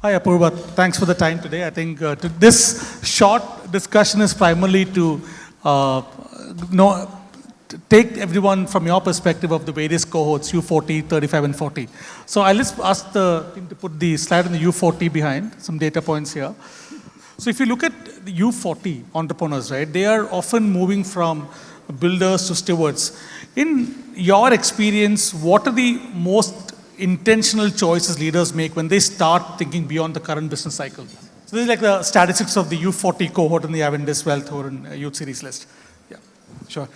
Hi, Apurva. Thanks for the time today. I think this short discussion is primarily to know, to take everyone from your perspective of the various cohorts, U40, 35, and 40. So I'll just ask the team to put the slide on the U40 behind, some data points here. So if you look at the U40 entrepreneurs, right, they are often moving from builders to stewards. In your experience, what are the most intentional choices leaders make when they start thinking beyond the current business cycle? So this is like the statistics of the U40 cohort in the Avendus Wealth Hurun Youth Series list. Yeah. Sure.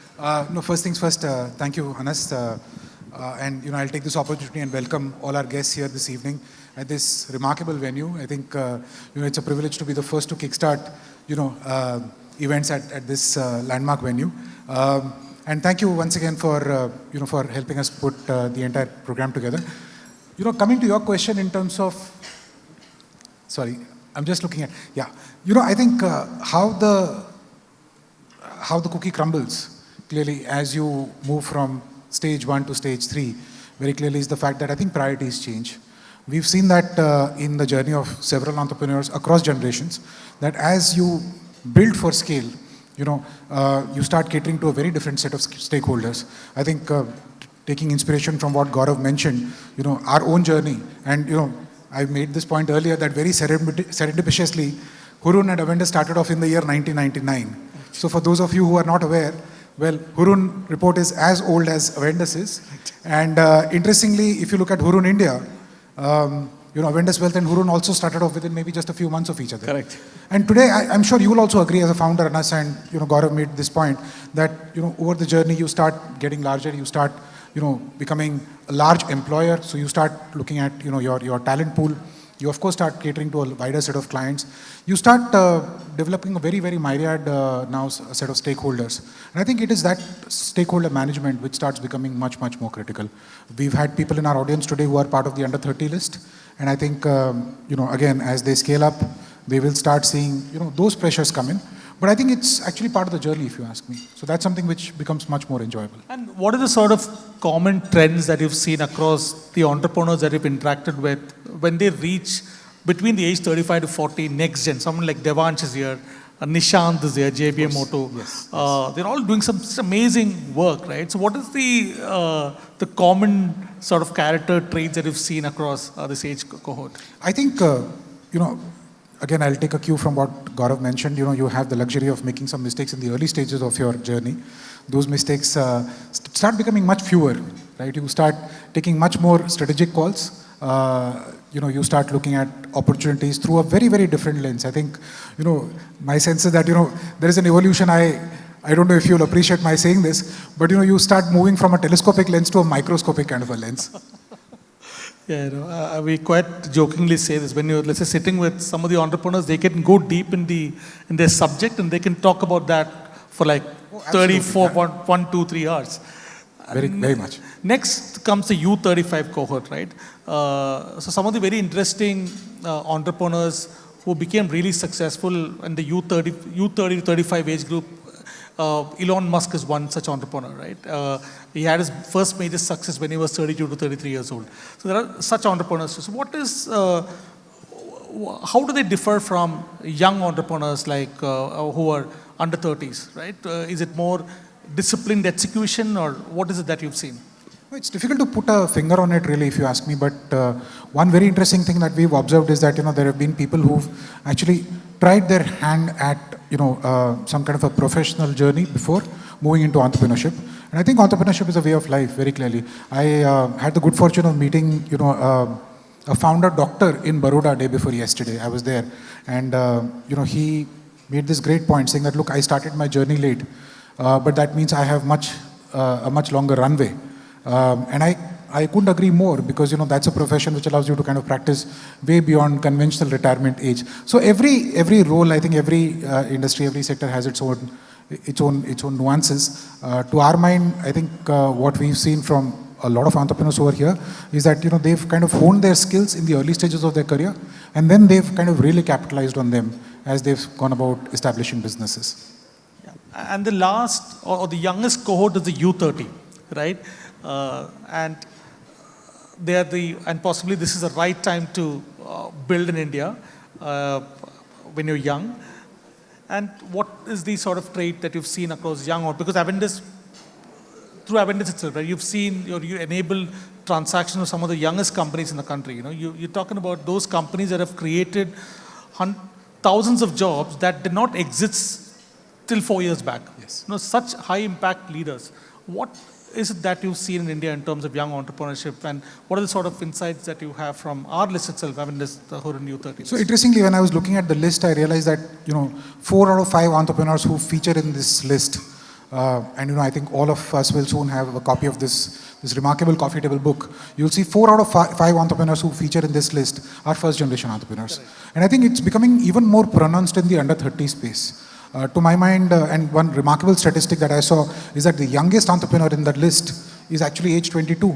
First things first, thank you, Anas. And I'll take this opportunity and welcome all our guests here this evening at this remarkable venue. I think it's a privilege to be the first to kickstart events at this landmark venue. And thank you once again for for helping us put the entire program together. Coming to your question in terms of, sorry, I'm just looking at, yeah. I think how the cookie crumbles clearly as you move from stage 1 to stage 3 very clearly is the fact that I think priorities change. We've seen that in the journey of several entrepreneurs across generations, that as you build for scale, you start catering to a very different set of stakeholders. I think taking inspiration from what Gaurav mentioned, our own journey, and I made this point earlier that very serendipitously, Hurun and Avendus started off in the year 1999. So for those of you who are not aware, well, Hurun report is as old as Avendus is. And interestingly, if you look at Hurun India, Avendus Wealth and Hurun also started off within maybe just a few months of each other. Correct. And today, I'm sure you will also agree as a founder, Anas, and Gaurav made this point, that over the journey you start getting larger, you start becoming a large employer. So you start looking at your talent pool. You of course start catering to a wider set of clients. You start developing a very, very myriad now set of stakeholders. And I think it is that stakeholder management which starts becoming much, much more critical. We've had people in our audience today who are part of the under 30 list. And I think, again, as they scale up, they will start seeing, those pressures come in. But I think it's actually part of the journey, if you ask me. So that's something which becomes much more enjoyable. And what are the sort of common trends that you've seen across the entrepreneurs that you've interacted with when they reach between the age 35 to 40, next gen? Someone like Devansh is here, Nishant is here, JBM Moto. Yes. They're all doing some amazing work, right? So what is the common sort of character traits that you've seen across this age cohort? I think, again, I'll take a cue from what Gaurav mentioned. You have the luxury of making some mistakes in the early stages of your journey. Those mistakes start becoming much fewer, right? You start taking much more strategic calls. You start looking at opportunities through a very, very different lens. I think, my sense is that, there is an evolution. I don't know if you'll appreciate my saying this, but, you start moving from a telescopic lens to a microscopic kind of a lens. Yeah, we quite jokingly say this. When you're, let's say, sitting with some of the entrepreneurs, they can go deep in their subject and they can talk about that for like 34, 1, 2, 3 hours. Very, very much. Next comes the U35 cohort, right? So some of the very interesting entrepreneurs who became really successful in the U30 to 35 age group. Elon Musk is one such entrepreneur, right? He had his first major success when he was 32 to 33 years old. So there are such entrepreneurs. So how do they differ from young entrepreneurs like who are under 30s, right? Is it more disciplined execution, or what is it that you've seen? It's difficult to put a finger on it, really, if you ask me. But one very interesting thing that we've observed is that there have been people who've actually tried their hand at some kind of a professional journey before moving into entrepreneurship. And I think entrepreneurship is a way of life, very clearly. I had the good fortune of meeting a founder doctor in Baroda day before yesterday. I was there, and he made this great point saying that, look, I started my journey late, but that means I have a much longer runway. And I couldn't agree more, because that's a profession which allows you to kind of practice way beyond conventional retirement age. So every role, I think every industry, every sector has its own nuances. To our mind, I think what we've seen from a lot of entrepreneurs over here is that they've kind of honed their skills in the early stages of their career, and then they've kind of really capitalized on them as they've gone about establishing businesses. Yeah. And the last or the youngest cohort is the U30, right? And possibly this is the right time to build in India when you're young? And what is the sort of trait that you've seen across young, or because Avendus, through Avendus itself, right, you've seen, or you enable transactions of some of the youngest companies in the country. You're talking about those companies that have created thousands of jobs that did not exist till 4 years back. Yes. Such high impact leaders. What is it that you've seen in India in terms of young entrepreneurship, and what are the sort of insights that you have from our list itself, Avendus, the Hurun U30? So interestingly, when I was looking at the list, I realized that 4 out of 5 entrepreneurs who feature in this list, and I think all of us will soon have a copy of this remarkable coffee table book. You'll see 4 out of 5 entrepreneurs who feature in this list are first generation entrepreneurs. Correct. And I think it's becoming even more pronounced in the under 30 space. To my mind, and one remarkable statistic that I saw is that the youngest entrepreneur in that list is actually age 22.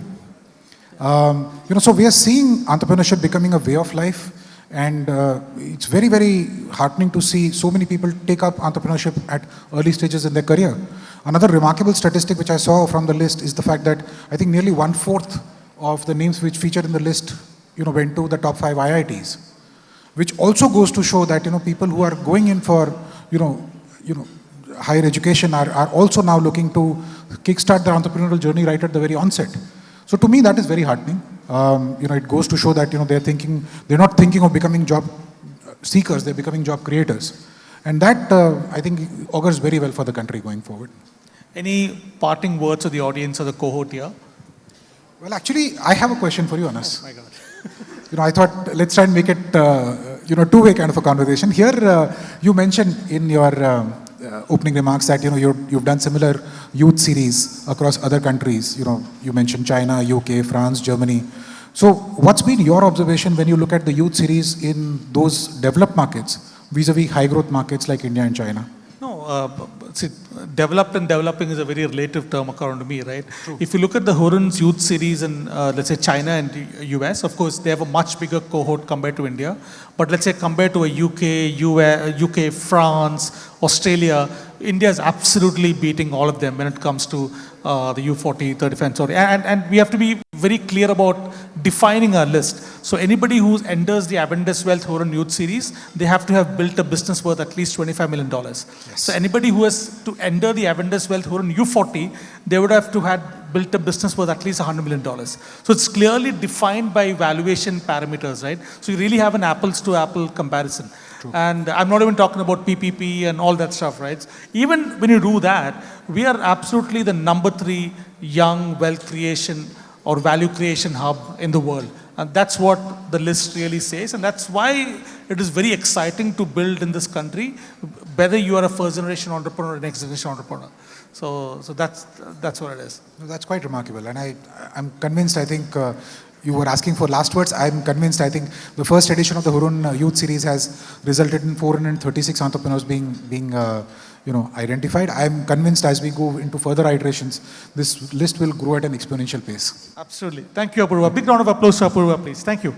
So we are seeing entrepreneurship becoming a way of life, and it's very, very heartening to see so many people take up entrepreneurship at early stages in their career. Another remarkable statistic which I saw from the list is the fact that I think nearly 1/4 of the names which featured in the list, went to the top 5 IITs, which also goes to show that, people who are going in for, higher education are also now looking to kickstart their entrepreneurial journey right at the very onset. So to me, that is very heartening. It goes to show that, they're not thinking of becoming job seekers, they're becoming job creators. And that, I think, augurs very well for the country going forward. Any parting words to the audience or the cohort here? Well, actually, I have a question for you, Anas. Oh my God. I thought, let's try and make it, two-way kind of a conversation. Here, you mentioned in your opening remarks that, you've done similar youth series across other countries. You mentioned China, UK, France, Germany. So what's been your observation when you look at the youth series in those developed markets vis-a-vis high growth markets like India and China? No, see, developed and developing is a very relative term according to me, right? True. If you look at the Hurun's youth series in, let's say, China and US, of course, they have a much bigger cohort compared to India. But let's say compared to a UK, France, Australia, India is absolutely beating all of them when it comes to the U40, 35, and we have to be very clear about defining our list. So anybody who enters the Avendus Wealth Hurun Youth Series, they have to have built a business worth at least $25 million. Yes. So anybody who has to enter the Avendus Wealth Hurun U40, they would have to have built a business worth at least $100 million. So it's clearly defined by valuation parameters, right? So you really have an apples to apple comparison. True. And I'm not even talking about PPP and all that stuff, right? Even when you do that, we are absolutely the number 3 young wealth creation or value creation hub in the world. And that's what the list really says. And that's why it is very exciting to build in this country, whether you are a first generation entrepreneur or next generation entrepreneur. So that's what it is. No, that's quite remarkable. And I'm convinced, I think, you were asking for last words. I'm convinced, I think, the first edition of the Hurun Youth Series has resulted in 436 entrepreneurs being identified. I'm convinced as we go into further iterations, this list will grow at an exponential pace. Absolutely. Thank you, Apurva. Big round of applause to Apurva, please. Thank you.